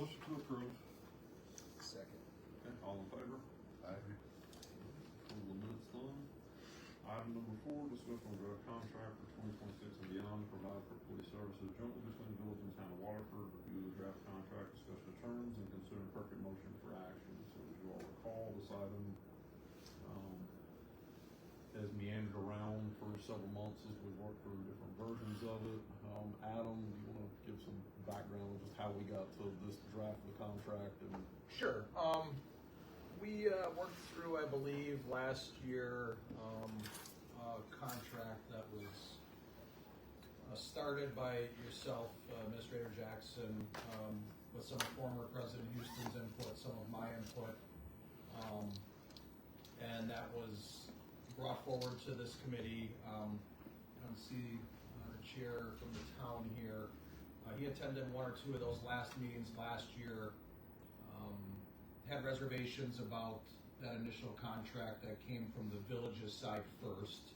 motion to approve. Second. Okay, all in favor? Aye. Approval of minutes done. Item number 4, discussion of draft contract for 2026 and beyond to provide for police services jointly between the village and town of Waterford. Review the draft contract, discussion of terms, and consider appropriate motion for action. So as you all recall, this item has meandered around for several months as we've worked through different versions of it. Adam, do you want to give some background on just how we got to this draft of the contract? And Sure. We worked through, I believe, last year a contract that was started by yourself, Administrator Jackson, with some former President Houston's input, some of my input, and that was brought forward to this committee. I don't see the chair from the town here. He attended one or two of those last meetings last year. Had reservations about that initial contract that came from the village's side first.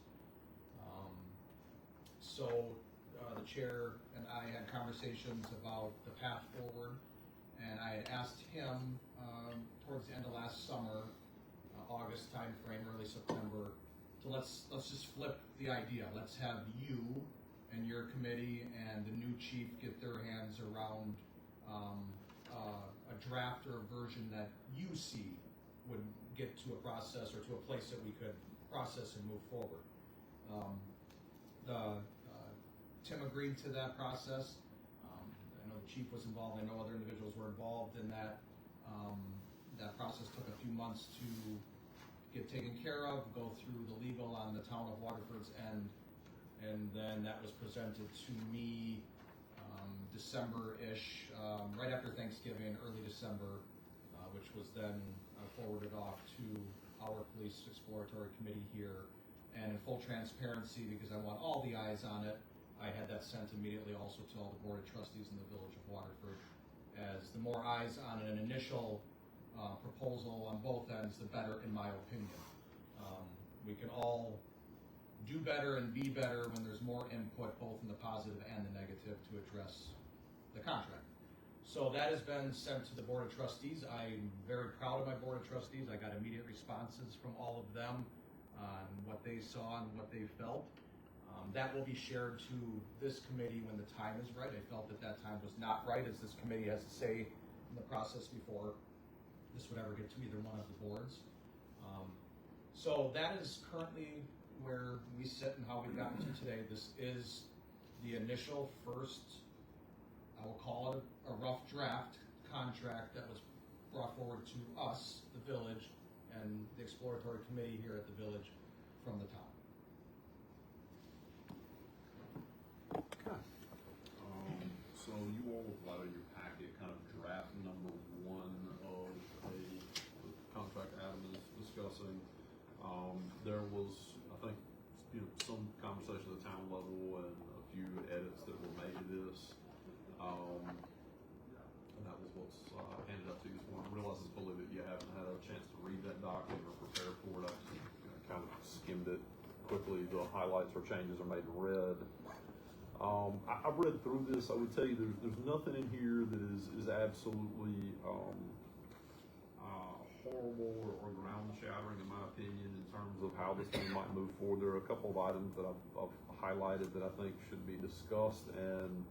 So the chair and I had conversations about the path forward, and I had asked him towards the end of last summer, August timeframe, early September, to let's just flip the idea. Let's have you and your committee and the new chief get their hands around a draft or a version that you see would get to a process or to a place that we could process and move forward. Tim agreed to that process. I know the chief was involved. I know other individuals were involved in that. That process took a few months to get taken care of, go through the legal on the town of Waterford's end, and then that was presented to me December-ish, right after Thanksgiving, early December, which was then forwarded off to our police exploratory committee here. And in full transparency, because I want all the eyes on it, I had that sent immediately also to all the board of trustees in the village of Waterford. As the more eyes on an initial proposal on both ends, the better, in my opinion. We can all do better and be better when there's more input, both in the positive and the negative, to address the contract. So that has been sent to the board of trustees. I'm very proud of my board of trustees. I got immediate responses from all of them on what they saw and what they felt. That will be shared to this committee when the time is right. I felt that that time was not right, as this committee has to say in the process before this would ever get to either one of the boards. So that is currently where we sit and how we've gotten to today. This is the initial first, I will call it a rough draft contract that was brought forward to us, the village, and the exploratory committee here at the village from the town. okay. So you all will out of your packet kind of draft number 1 of the contract Adam is discussing. There was, I think, some conversation at the town level and a few edits that were made to this. And that was what's handed up to you this morning. I realize it's fully that you haven't had a chance to read that document or prepare for it. I kind of skimmed it quickly. The highlights or changes are made in red. I read through this. I would tell you there's nothing in here that is absolutely horrible or ground shattering, in my opinion, in terms of how this thing might move forward. There are a couple of items that I've highlighted that I think should be discussed, and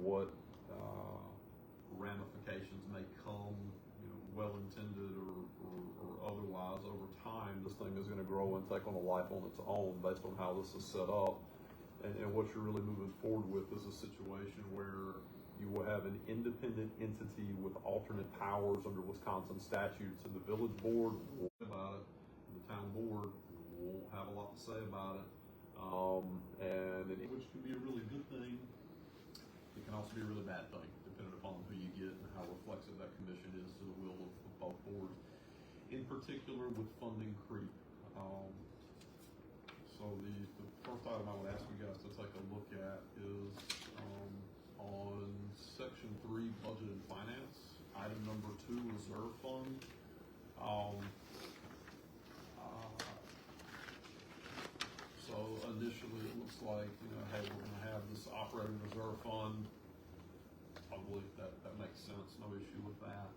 what ramifications may come, well-intended or otherwise over time. This thing is going to grow and take on a life on its own based on how this is set up. And what you're really moving forward with is a situation where you will have an independent entity with alternate powers under Wisconsin statutes, and the village board will say about it, and the town board won't have a lot to say about it, which can be a really good thing. It can also be a really bad thing, depending upon who you get and how reflexive that commission is to the will of both boards. In particular, with funding creep. So the first item I would ask you guys to take a look at is on section 3, budget and finance, item number 2, reserve fund. So initially it looks like, hey, we're going to have this operating reserve fund. probably, that makes sense, no issue with that.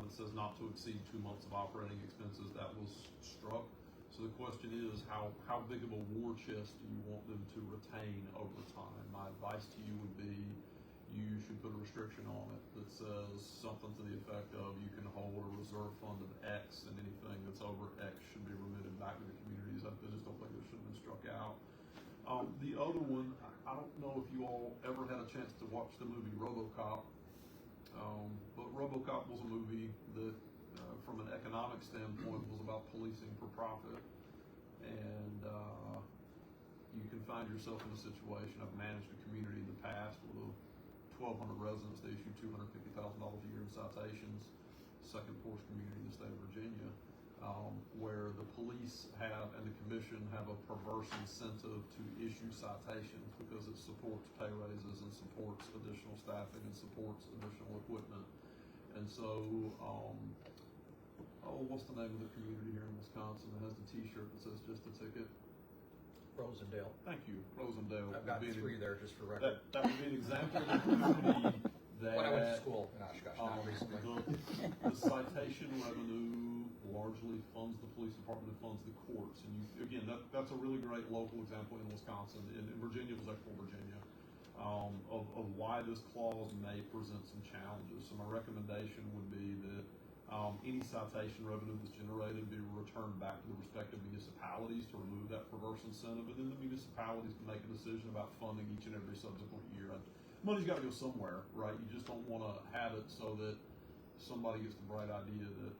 It says not to exceed 2 months of operating expenses, that was struck. So the question is, how big of a war chest do you want them to retain over time? My advice to you would be, you should put a restriction on it that says something to the effect of you can hold a reserve fund of X, and anything that's over X should be remitted back to the communities. I just don't think it should have been struck out. The other one, I don't know if you all ever had a chance to watch the movie RoboCop, but RoboCop was a movie that, from an economic standpoint, was about policing for profit. And you can find yourself in a situation. I've managed a community in the past with 1,200 residents. They issue $250,000 a year in citations. Second poorest community in the state of Virginia, where the police have and the commission have a perverse incentive to issue citations because it supports pay raises and supports additional staffing and supports additional equipment. And so, what's the name of the community here in Wisconsin that has the T-shirt that says "Just a Ticket"? Rosendale. Thank you, Rosendale. I've got 3 there just for record. That would be an example of a community that When I went to school in Oshkosh, not recently. the citation revenue largely funds the police department and funds the courts. And again, that's a really great local example in Wisconsin. In Virginia, it was Exploratory, Virginia, of why this clause may present some challenges. So my recommendation would be that any citation revenue that's generated be returned back to the respective municipalities to remove that perverse incentive, and then the municipalities can make a decision about funding each and every subsequent year. Money's got to go somewhere, right? You just don't want to have it so that somebody gets the bright idea that,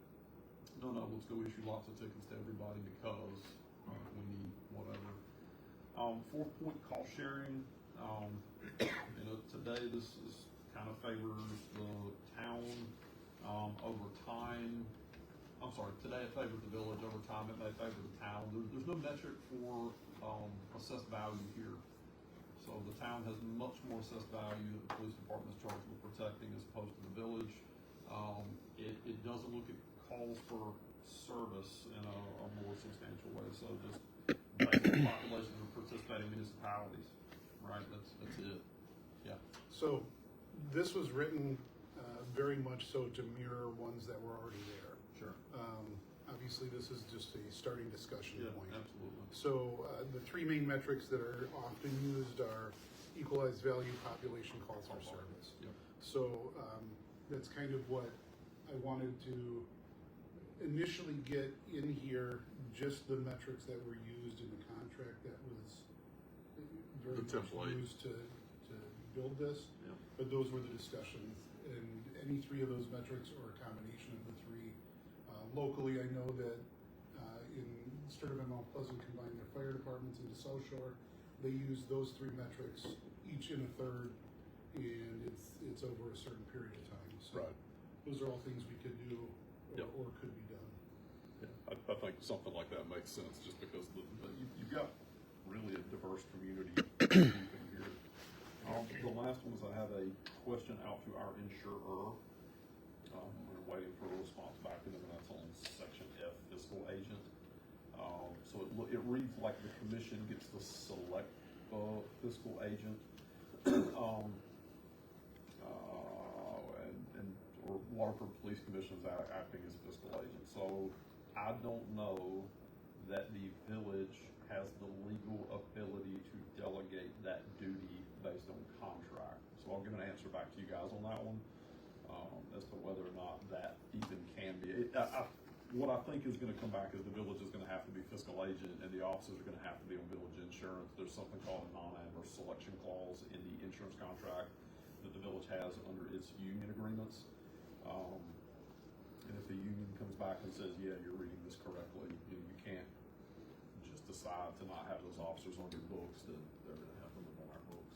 no, let's go issue lots of tickets to everybody because we need whatever. 4-point cost sharing. Today this is kind of favors the town over time. I'm sorry, today it favors the village. Over time it may favor the town. There's no metric for assessed value here. So the town has much more assessed value that the police department is charged with protecting as opposed to the village. It doesn't look at calls for service in a more substantial way. So just based on the population of participating municipalities, right? That's it. Yeah. So this was written very much so to mirror ones that were already there. Sure. Obviously, this is just a starting discussion point. Absolutely. So the 3 main metrics that are often used are equalized value, population, calls for service. Yep. So that's kind of what I wanted to initially get in here, just the metrics that were used in the contract that was very much used to build this. Yep. But those were the discussions, and any 3 of those metrics or a combination of the 3. Locally, I know that in Sturtevant and Mount Pleasant combined their fire departments into South Shore. They use those 3 metrics, each in a third, and it's over a certain period of time. So Right. Those are all things we could do or could be done. Yeah, I think something like that makes sense just because you've got really a diverse community here. The last one is I have a question out to our insurer. We're waiting for a response back to them, and that's on section F, fiscal agent. So it reads like the commission gets to select fiscal agent, or Waterford Police Commission is acting as fiscal agent. So I don't know that the village has the legal ability to delegate that duty based on contract. So I'll give an answer back to you guys on that one, as to whether or not that even can be. What I think is going to come back is the village is going to have to be fiscal agent, and the officers are going to have to be on village insurance. There's something called a non-adverse selection clause in the insurance contract that the village has under its union agreements. And if the union comes back and says, yeah, you're reading this correctly, you can't just decide to not have those officers on your books, then they're going to have them on our books.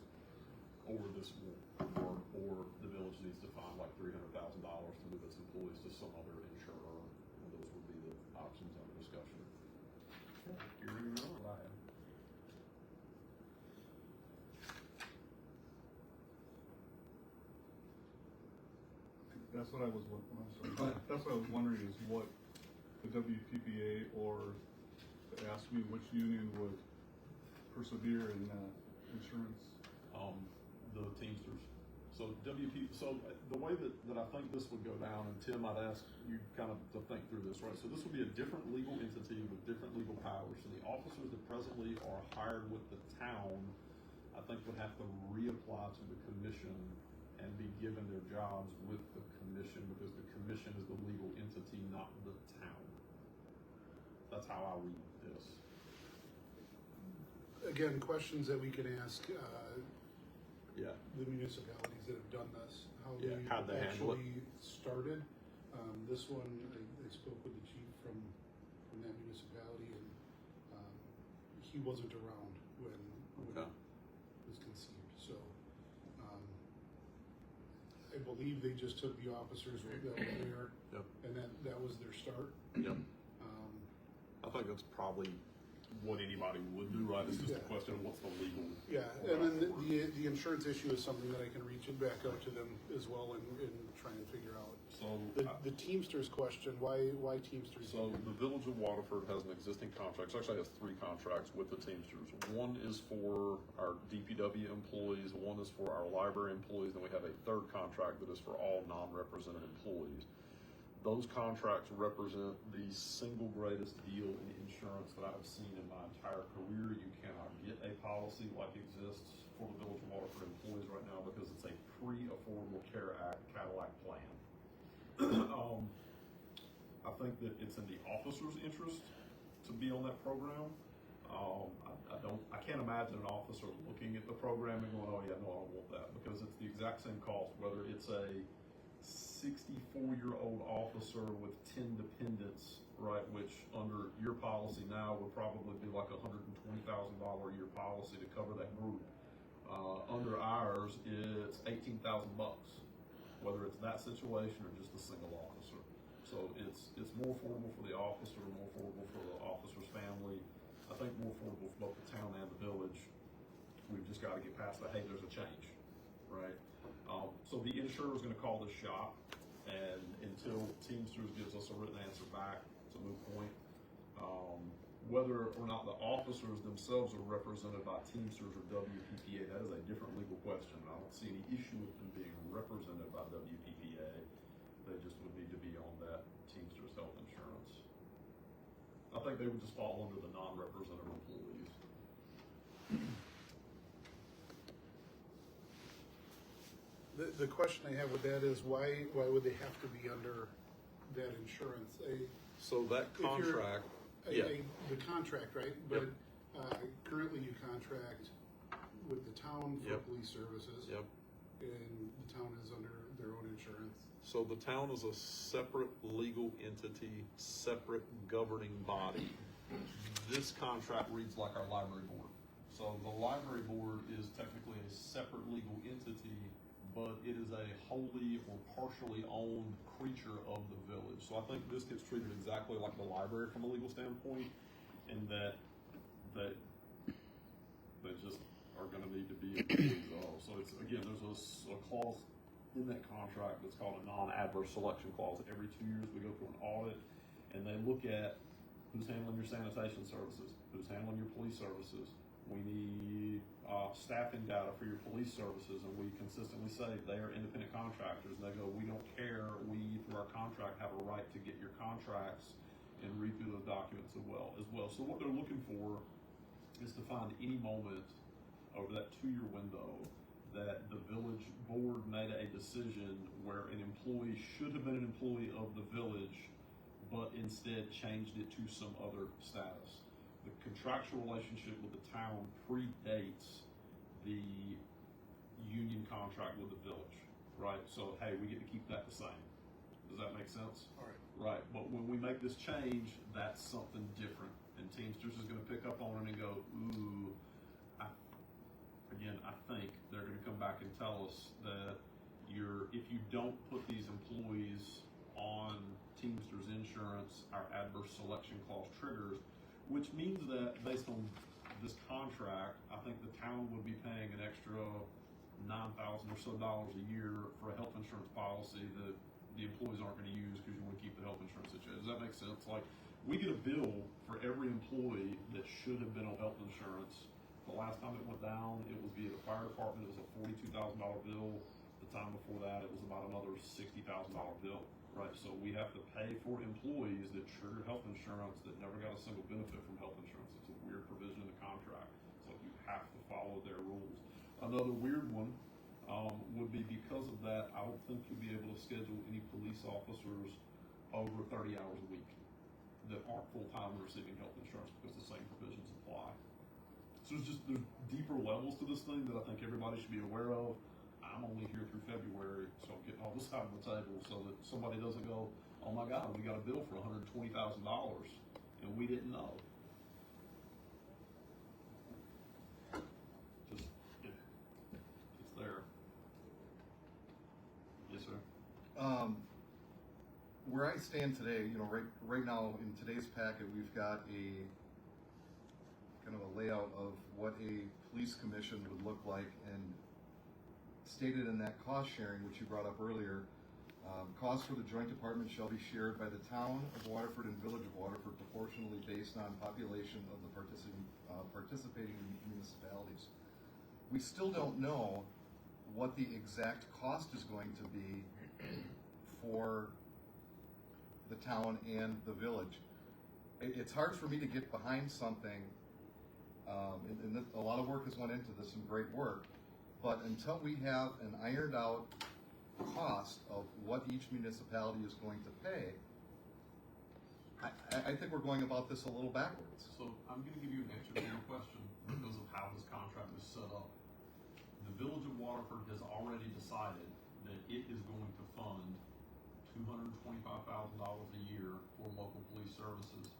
Or this won't work, or the village needs to find like $300,000 to move its employees to some other insurer. And those would be the options under discussion. You're reading what I am. That's what I was. I'm sorry. That's what I was wondering is what the WPPA or asked me which union would persevere in insurance. The Teamsters. So the way that I think this would go down, and Tim, I'd ask you kind of to think through this, right? So this would be a different legal entity with different legal powers. So the officers that presently are hired with the town, I think would have to reapply to the commission and be given their jobs with the commission, because the commission is the legal entity, not the town. That's how I read this. Again, questions that we can ask Yeah. the municipalities that have done this, how how'd they they handle it? actually started. This one, I spoke with the chief from that municipality, and he wasn't around when Okay. it was conceived. So I believe they just took the officers that were there, Yep. and that was their start. Yep. I think that's probably what anybody would do, right? It's just a Yeah. question of what's the legal. Yeah, and then the insurance issue is something that I can reach back out to them as well and try and figure out. So The Teamsters question, why Teamsters? So the Village of Waterford has an existing contract. It actually has 3 contracts with the Teamsters. One is for our DPW employees, one is for our library employees, and we have a 3rd contract that is for all non-represented employees. Those contracts represent the single greatest deal in insurance that I've seen in my entire career. You cannot get a policy like exists for the Village of Waterford employees right now, because it's a pre-Affordable Care Act Cadillac plan. I think that it's in the officer's interest to be on that program. I can't imagine an officer looking at the program and going, oh yeah, no, I don't want that, because it's the exact same cost, whether it's a 64-year-old officer with 10 dependents, right, which under your policy now would probably be like $120,000 a year policy to cover that group. Under ours, it's $18,000, whether it's that situation or just a single officer. So it's more affordable for the officer, more affordable for the officer's family. I think more affordable for both the town and the village. We've just got to get past the, hey, there's a change, right? So the insurer is going to call this shop, and until Teamsters gives us a written answer back, it's a moot point. Whether or not the officers themselves are represented by Teamsters or WPPA, that is a different legal question. I don't see any issue with them being represented by WPPA. They just would need to be on that Teamsters health insurance. I think they would just fall under the non-represented employees. The question I have with that is why would they have to be under that insurance? So that If you're- contract, yeah. The contract, right? But currently you contract with the town for Yep. police services. Yep. And the town is under their own insurance. So the town is a separate legal entity, separate governing body. This contract reads like our library board. So the library board is technically a separate legal entity, but it is a wholly or partially owned creature of the village. So I think this gets treated exactly like the library from a legal standpoint, in that they just are going to need to be employees of. So it's, again, there's a clause in that contract that's called a non-adverse selection clause. Every 2 years we go through an audit, and they look at who's handling your sanitation services, who's handling your police services. We need staffing data for your police services, and we consistently say they are independent contractors. And they go, we don't care. We, through our contract, have a right to get your contracts and read through those documents as well. So what they're looking for is to find any moment over that 2-year window that the village board made a decision where an employee should have been an employee of the village, but instead changed it to some other status. The contractual relationship with the town predates the union contract with the village, right? So, hey, we get to keep that the same. Does that make sense? All right. Right, but when we make this change, that's something different. And Teamsters is gonna pick up on it and go, ooh, I think they're gonna come back and tell us that if you don't put these employees on Teamsters insurance, our adverse selection clause triggers, which means that based on this contract, I think the town would be paying an extra $9,000 or so a year for a health insurance policy that the employees aren't going to use because you want to keep the health insurance situation. Does that make sense? Like, we get a bill for every employee that should have been on health insurance. The last time it went down, it was via the fire department. It was a $42,000 bill. The time before that, it was about another $60,000 bill, right? So we have to pay for employees that trigger health insurance that never got a single benefit from health insurance. It's a weird provision in the contract. So you have to follow their rules. Another weird one would be because of that, I don't think you'll be able to schedule any police officers over 30 hours a week that aren't full-time and receiving health insurance because the same provisions apply. So there's deeper levels to this thing that I think everybody should be aware of. I'm only here through February, so I'm getting all this out of the table so that somebody doesn't go, oh my God, we got a bill for $120,000 and we didn't know. Just, it's there. Yes, sir. Where I stand today, right now in today's packet, we've got a kind of a layout of what a police commission would look like, and stated in that cost sharing, which you brought up earlier, costs for the joint department shall be shared by the town of Waterford and village of Waterford proportionally based on population of the participating municipalities. We still don't know what the exact cost is going to be for the town and the village. It's hard for me to get behind something, and a lot of work has went into this, some great work, but until we have an ironed out cost of what each municipality is going to pay, I think we're going about this a little backwards. So I'm going to give you an answer to your question because of how this contract is set up. The village of Waterford has already decided that it is going to fund $225,000 a year for local police services.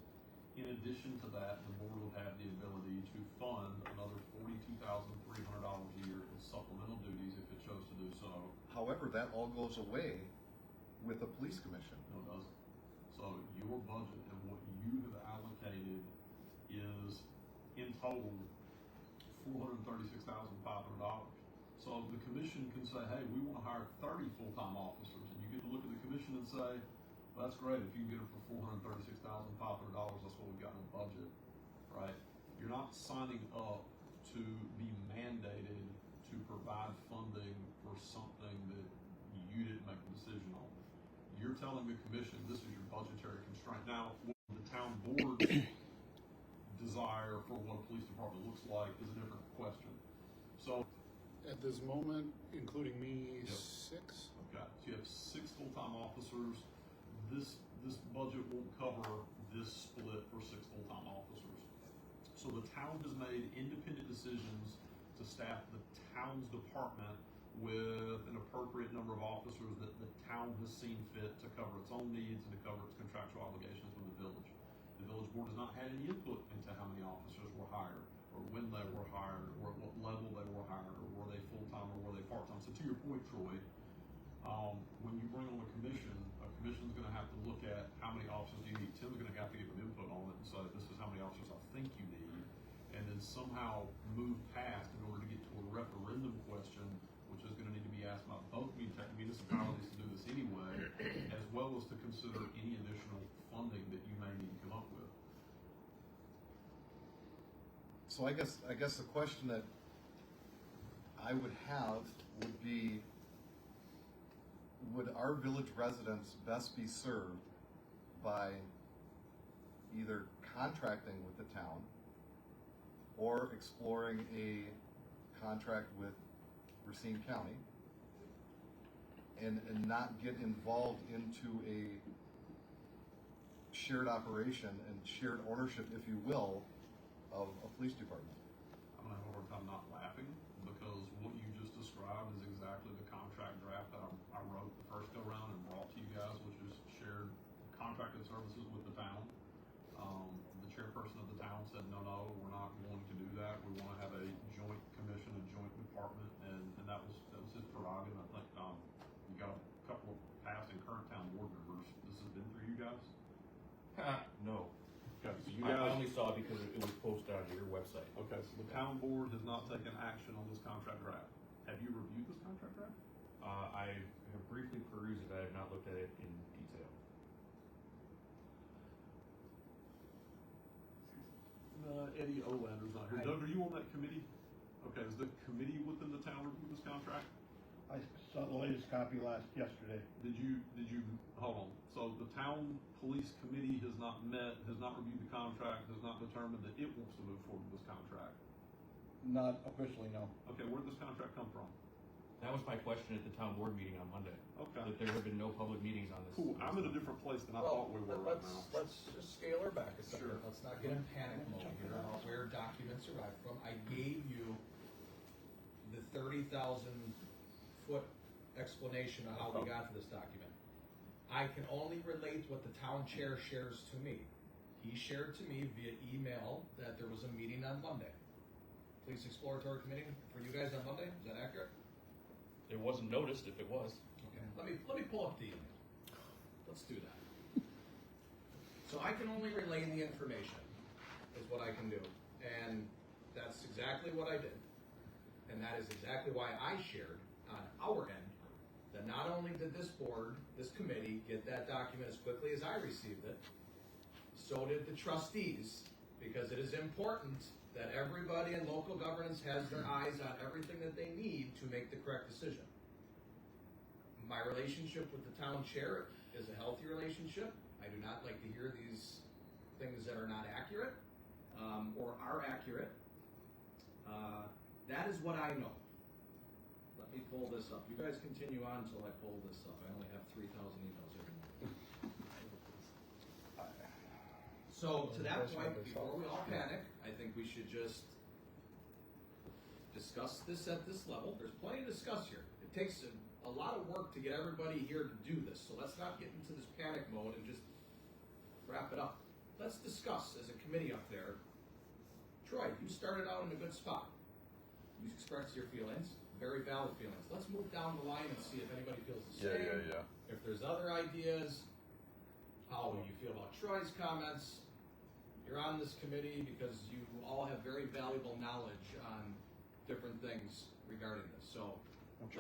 In addition to that, the board will have the ability to fund another $42,300 a year in supplemental duties if it chose to do so. However, that all goes away with the police commission. No, it doesn't. So your budget and what you have allocated is in total $436,500. So the commission can say, hey, we want to hire 30 full-time officers, and you get to look at the commission and say, well, that's great. If you can get it for $436,500, that's what we've got in the budget, right? You're not signing up to be mandated to provide funding for something that you didn't make a decision on. You're telling the commission this is your budgetary constraint. Now, what the town board's desire for what a police department looks like is a different question. So, At this moment, including me, Yep. 6. okay, so you have 6 full-time officers. This budget won't cover this split for 6 full-time officers. So the town has made independent decisions to staff the town's department with an appropriate number of officers that the town has seen fit to cover its own needs and to cover its contractual obligations with the village. The village board has not had any input into how many officers were hired, or when they were hired, or at what level they were hired, or were they full-time or were they part-time. So to your point, Troy, when you bring on a commission's going to have to look at how many officers you need. Tim's going to have to give an input on it and say, this is how many officers I think you need, and then somehow move past in order to get to a referendum question, which is going to need to be asked by both municipalities to do this anyway, as well as to consider any additional funding that you may need to come up with. So I guess the question that I would have would be, would our village residents best be served by either contracting with the town or exploring a contract with Racine County and not get involved into a shared operation and shared ownership, if you will, of a police department? I'm gonna have a hard time not laughing because what you just described is exactly the contract draft that I wrote the first go round and brought to you guys, which is shared contracted services with the town. The chairperson of the town said, no, we're not going to do that. We want to have a joint commission, a joint department, and that was his prerogative. I think you got a couple of past and current town board members. This has been for you guys? No. Okay, so you I guys. only saw it because it was posted on your website. Okay, so the town board has not taken action on this contract draft. Have you reviewed this contract draft? I have briefly perused it. I have not looked at it in detail. Eddie Olander's not here. Doug, are you on that committee? Okay, is the committee within the town review this contract? I Saw the latest copy yesterday. Did you, hold on, so the town police committee has not met, has not reviewed the contract, has not determined that it wants to move forward with this contract? Not officially, no. Okay, where'd this contract come from? That was my question at the town board meeting on Monday. Okay. That there have been no public meetings on this. Cool, I'm in a different place than I thought we were right now. Let's just scale her back a second. Sure. Let's not get in panic mode here about where documents arrive from. I gave you the 30,000 foot explanation of how we got to this document. I can only relate what the town chair shares to me. He shared to me via email that there was a meeting on Monday. Police Exploratory Committee for you guys on Monday, is that accurate? It wasn't noticed if it was. Okay, let me pull up the email. Let's do that. So I can only relay the information, is what I can do. And that's exactly what I did. And that is exactly why I shared on our end that not only did this board, this committee, get that document as quickly as I received it, so did the trustees, because it is important that everybody in local governance has their eyes on everything that they need to make the correct decision. My relationship with the town chair is a healthy relationship. I do not like to hear these things that are not accurate, or are accurate. That is what I know. Let me pull this up. You guys continue on until I pull this up. I only have 3,000 emails every morning. So to that point, before we all panic, I think we should just discuss this at this level. There's plenty to discuss here. It takes a lot of work to get everybody here to do this. So let's not get into this panic mode and just wrap it up. Let's discuss as a committee up there. Troy, you started out in a good spot. You expressed your feelings, very valid feelings. Let's move down the line and see if anybody feels the same. Yeah. If there's other ideas, how you feel about Troy's comments. You're on this committee because you all have very valuable knowledge on different things regarding this. So, What's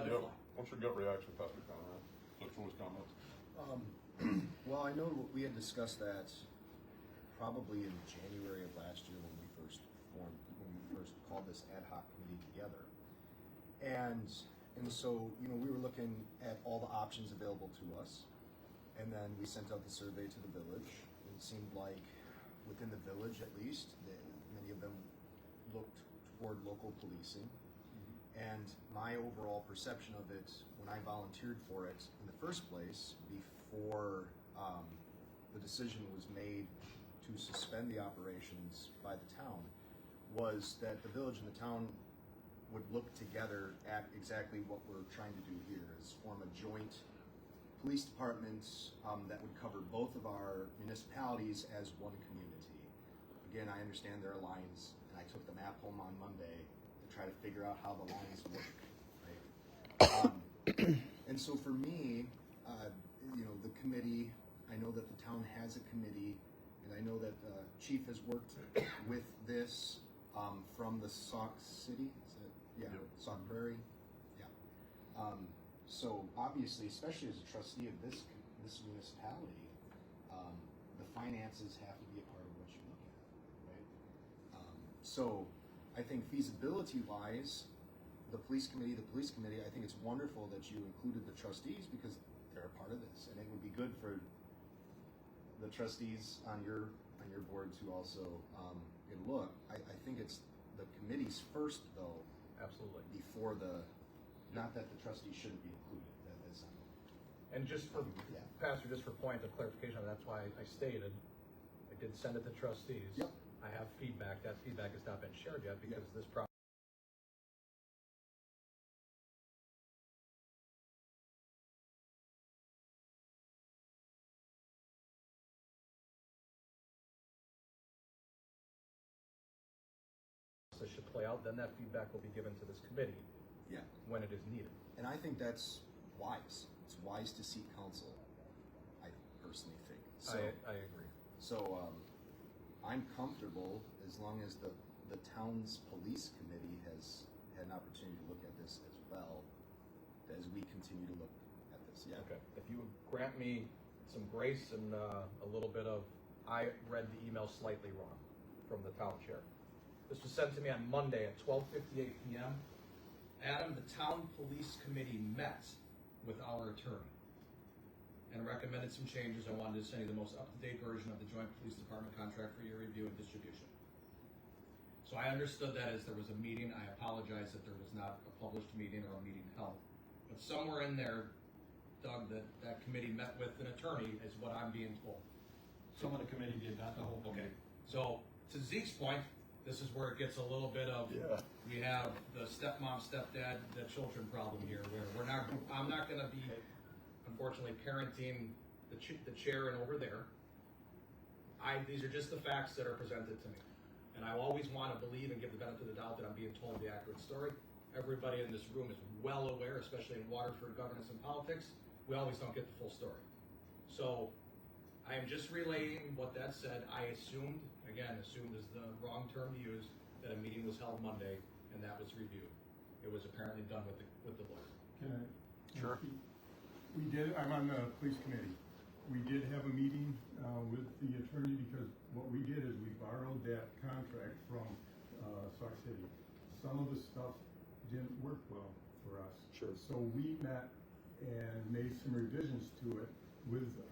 your gut reaction, Pastor Conrad? What's Troy's comments? Well, I know we had discussed that probably in January of last year when we first called this ad hoc committee together. And so, we were looking at all the options available to us. And then we sent out the survey to the village. It seemed like within the village, at least, many of them looked toward local policing. And my overall perception of it, when I volunteered for it in the first place, before the decision was made to suspend the operations by the town, was that the village and the town would look together at exactly what we're trying to do here, is form a joint police department that would cover both of our municipalities as one community. Again, I understand there are lines, and I took the map home on Monday to try to figure out how the lines work, right? And so for me, the committee, I know that the town has a committee, and I know that Chief has worked with this from the Sauk City, Sauk Prairie, so obviously, especially as a trustee of this municipality, the finances have to be a part of what you look at, right? So I think feasibility-wise, the police committee, I think it's wonderful that you included the trustees because they're a part of this, and it would be good for the trustees on your board to also get a look. I think it's the committees first, though. Absolutely. Before not that the trustees shouldn't be included. That is, And just for, Pastor, just for point of clarification, that's why I stated, I did send it to trustees. Yep. I have feedback. That feedback has not been shared yet because this process. Should play out, then that feedback will be given to this committee when it is needed. And I think that's wise. It's wise to seek counsel, I personally think. So, I agree. So I'm comfortable as long as the town's police committee has had an opportunity to look at this as well as we continue to look at this. Yeah. Okay. If you would grant me some grace and a little bit of, I read the email slightly wrong from the town chair. This was sent to me on Monday at 12:58 p.m. Adam, the town police committee met with our attorney and recommended some changes. I wanted to send you the most up-to-date version of the joint police department contract for your review and distribution. So I understood that as there was a meeting. I apologize that there was not a published meeting or a meeting held. But somewhere in there, Doug, that committee met with an attorney is what I'm being told. Some of the committee did, not the whole Okay, committee. so to Zeke's point, this is where it gets a little bit of, we have the stepmom, stepdad, the children problem here, where I'm not gonna be, unfortunately, parenting the chair and over there. These are just the facts that are presented to me. And I always wanna believe and give the benefit of the doubt that I'm being told the accurate story. Everybody in this room is well aware, especially in Waterford governance and politics, we always don't get the full story. So, I am just relaying what that said. I assumed is the wrong term to use, that a meeting was held Monday and that was reviewed. It was apparently done with the lawyer. Can I? Sure. We did, I'm on the police committee. We did have a meeting with the attorney because what we did is we borrowed that contract from Sauk City. Some of the stuff didn't work well for us. Sure. So we met and made some revisions to it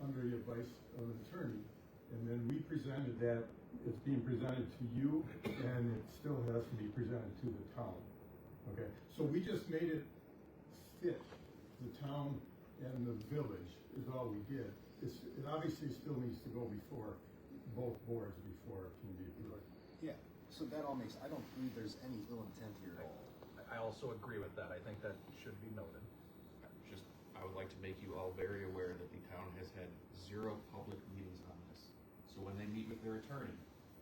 under the advice of an attorney. And then we presented that, it's being presented to you, and it still has to be presented to the town. Okay, so we just made it fit the town and the village is all we did. It obviously still needs to go before both boards before it can be approved. Yeah, so that all makes, I don't believe there's any ill intent here at all. I also agree with that. I think that should be noted. I would like to make you all very aware that the town has had 0 public meetings on this. So when they meet with their attorney,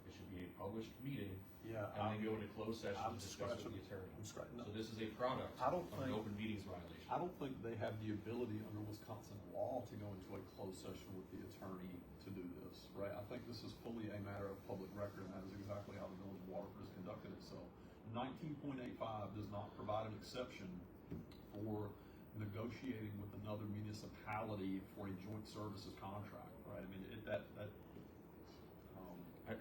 it should be a published meeting, Yeah, and then go into closed session I'm to discuss with the attorney. I'm scratching. So this is a product I don't of an think- open meetings violation. I don't think they have the ability under Wisconsin law to go into a closed session with the attorney to do this, right? I think this is fully a matter of public record, and that is exactly how the village of Waterford has conducted itself. 19.85 does not provide an exception for negotiating with another municipality for a joint services contract, right? I mean,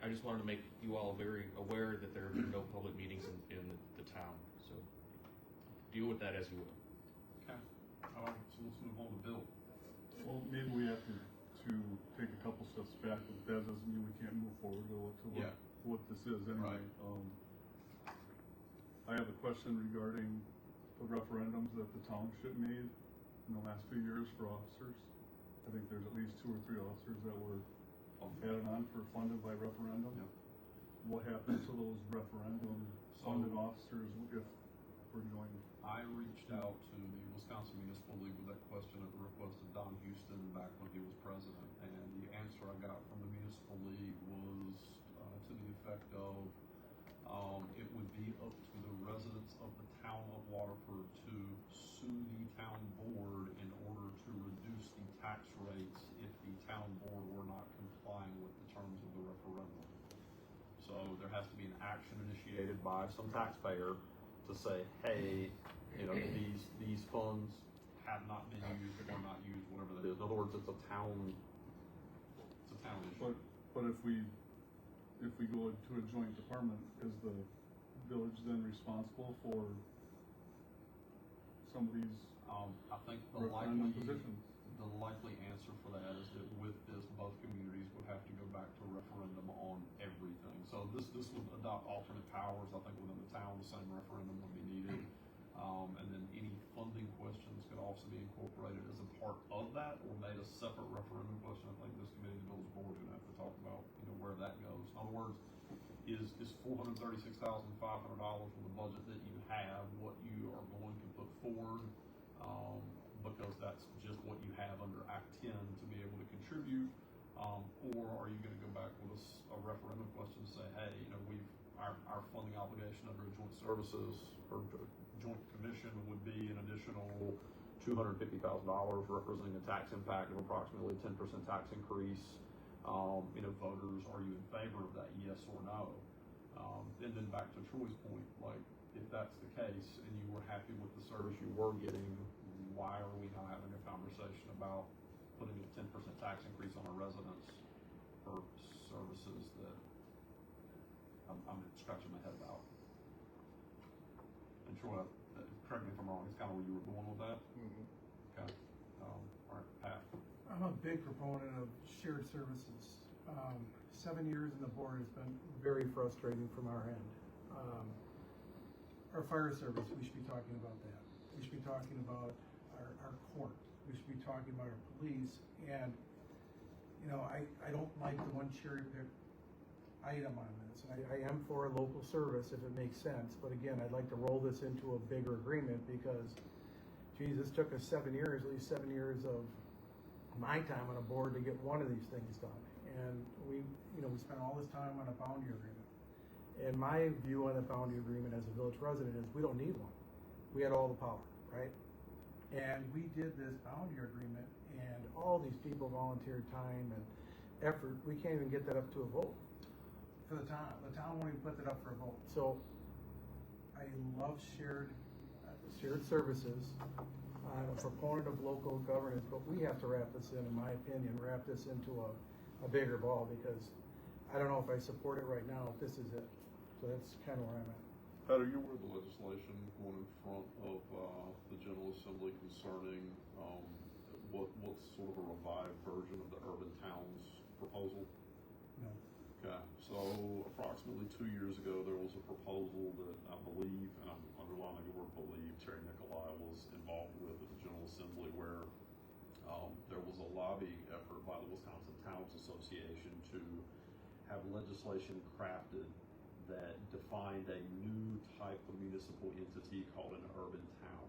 I just wanted to make you all very aware that there have been no public meetings in the town, so deal with that as you will. okay. All right, so let's move on to Bill. Well, maybe we have to take a couple steps back, but that doesn't mean we can't move forward to what this is anyway. Right. I have a question regarding the referendums that the township made in the last few years for officers. I think there's at least 2 or 3 officers that were added on for funded by referendum. Yep. What happens to those referendum funded officers if we're joined? I reached out to the Wisconsin Municipal League with that question at the request of Don Houston back when he was president, and the answer I got from the Municipal League was to the effect of it would be up to the residents of the town of Waterford to sue the town board in order to reduce the tax rates if the town board were not complying with the terms of the referendum. So there has to be an action initiated by some taxpayer to say, hey, you know, these funds have not been used or not used, whatever that is. In other words, it's a town issue. But if we go into a joint department, is the village then responsible for some of these I think the referendum positions? likely answer for that is that with this, both communities would have to go back to a referendum on everything. So this would adopt alternate powers. I think within the town, the same referendum would be needed. And then any funding questions could also be incorporated as a part of that or made a separate referendum question. I think this committee, the village board, is gonna have to talk about, you know, where that goes. In other words, is $436,500 with the budget that you have what you are going to put forward? Because that's just what you have under Act 10 to be able to contribute, or are you going to go back with a referendum question and say, hey, you know, our funding obligation under a joint services or joint commission would be an additional $250,000, representing a tax impact of approximately 10% tax increase. You know, voters, are you in favor of that? Yes or no? And then back to Troy's point, like if that's the case and you were happy with the service you were getting, why are we now having a conversation about putting a 10% tax increase on our residents for services that I'm scratching my head about? And sure, correct me if I'm wrong, it's kind of where you were going with that? Mhm. Okay. All right, Pat. I'm a big proponent of shared services. 7 years in the board has been very frustrating from our end. Our fire service, we should be talking about that. We should be talking about our court. We should be talking about our police. And, you know, I don't like the one cherry pick item on this. I am for a local service if it makes sense. But again, I'd like to roll this into a bigger agreement because, geez, this took us 7 years, at least 7 years of my time on a board to get one of these things done. And we spent all this time on a boundary agreement. And my view on a boundary agreement as a village resident is we don't need one. We had all the power, right? And we did this boundary agreement and all these people volunteered time and effort. We can't even get that up to a vote for the town. The town won't even put that up for a vote. So I love shared services. I'm a proponent of local governance, but we have to wrap this in my opinion, wrap this into a bigger ball because I don't know if I support it right now, if this is it. So that's kind of where I'm at. Pat, are you aware of the legislation going in front of the General Assembly concerning what's sort of a revived version of the urban towns proposal? No. Okay, so approximately 2 years ago, there was a proposal that I believe, and I'm underlining the word believe, Terry Nicolai was involved with at the General Assembly where there was a lobbying effort by the Wisconsin Towns Association to have legislation crafted that defined a new type of municipal entity called an urban town.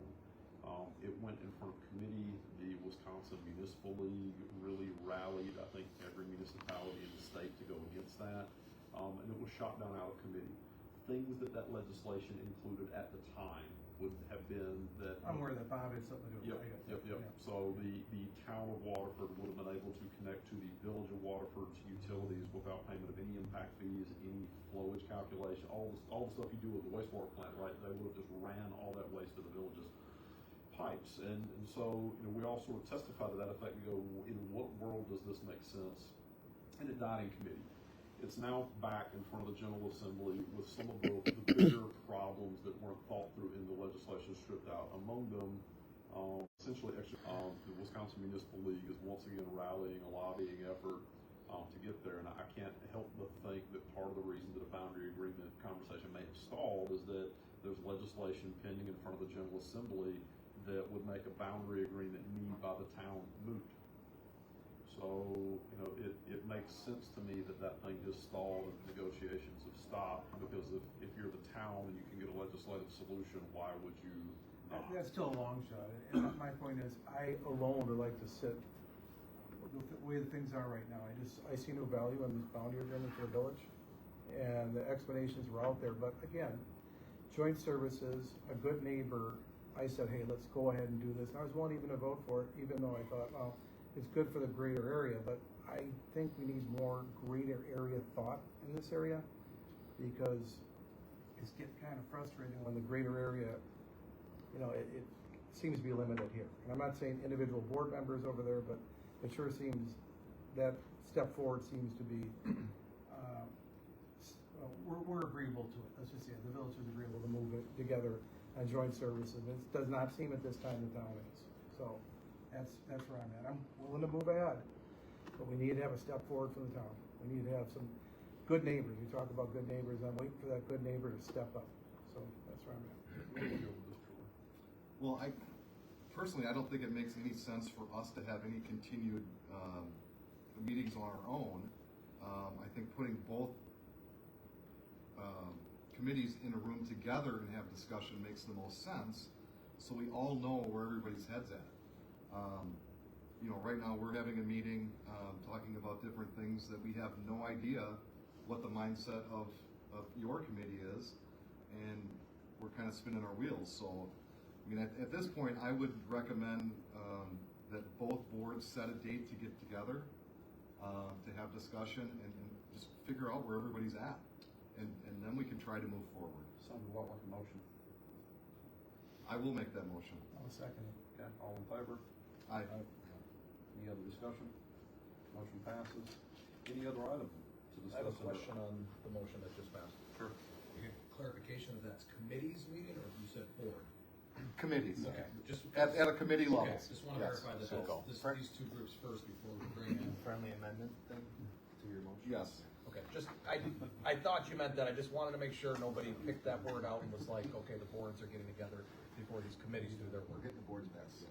It went in front of committee. The Wisconsin Municipal League really rallied, I think, every municipality in the state to go against that. And it was shot down out of committee. Things that legislation included at the time would have been that. I'm aware that Bob had something to do with it. Yep. So the town of Waterford would have been able to connect to the village of Waterford's utilities without payment of any impact fees, any flowage calculation, all the stuff you do with the wastewater plant, right? They would have just ran all that waste to the village's pipes. And so, we all sort of testified to that effect. We go, in what world does this make sense? And it died in committee. It's now back in front of the General Assembly with some of the bigger problems that weren't thought through in the legislation stripped out. Among them, essentially, the Wisconsin Municipal League is once again rallying a lobbying effort to get there. And I can't help but think that part of the reason that a boundary agreement conversation may have stalled is that there's legislation pending in front of the General Assembly that would make a boundary agreement need by the town moot. So, it makes sense to me that thing just stalled and negotiations have stopped because if you're the town and you can get a legislative solution, why would you not? That's still a long shot. And my point is, I alone would like to sit the way the things are right now. I see no value in this boundary agreement for the village, and the explanations were out there. But again, joint services, a good neighbor. I said, hey, let's go ahead and do this. And I was willing even to vote for it, even though I thought, well, it's good for the greater area, but I think we need more greater area thought in this area because it's getting kind of frustrating when the greater area, it seems to be limited here. And I'm not saying individual board members over there, but it sure seems that step forward seems to be, we're agreeable to it. Let's just say the village is agreeable to move it together on joint services. It does not seem at this time the town is. So that's where I'm at. I'm willing to move ahead, but we need to have a step forward from the town. We need to have some good neighbors. You talk about good neighbors. I'm waiting for that good neighbor to step up. So that's where I'm at. Well, personally, I don't think it makes any sense for us to have any continued meetings on our own. I think putting both committees in a room together and have discussion makes the most sense, so we all know where everybody's head's at. Right now we're having a meeting talking about different things that we have no idea what the mindset of your committee is, and we're kind of spinning our wheels. So, at this point, I would recommend that both boards set a date to get together to have discussion and just figure out where everybody's at. And then we can try to move forward. Sounds a lot like a motion. I will make that motion. I'll second it. Okay, all in favor? Aye. Any other discussion? Motion passes. Any other item to discuss? I have a question on the motion that just passed. Sure. Clarification, that's committee's meeting, or you said board. Committees. Okay, just. At a committee level. Okay, just wanna Yes. verify that So- these two groups first before we bring in. Friendly amendment then to your motion? Yes. Okay, just, I thought you meant that, I just wanted to make sure nobody picked that word out and was like, okay, the boards are getting together before these committees do their We're work. getting the boards passed.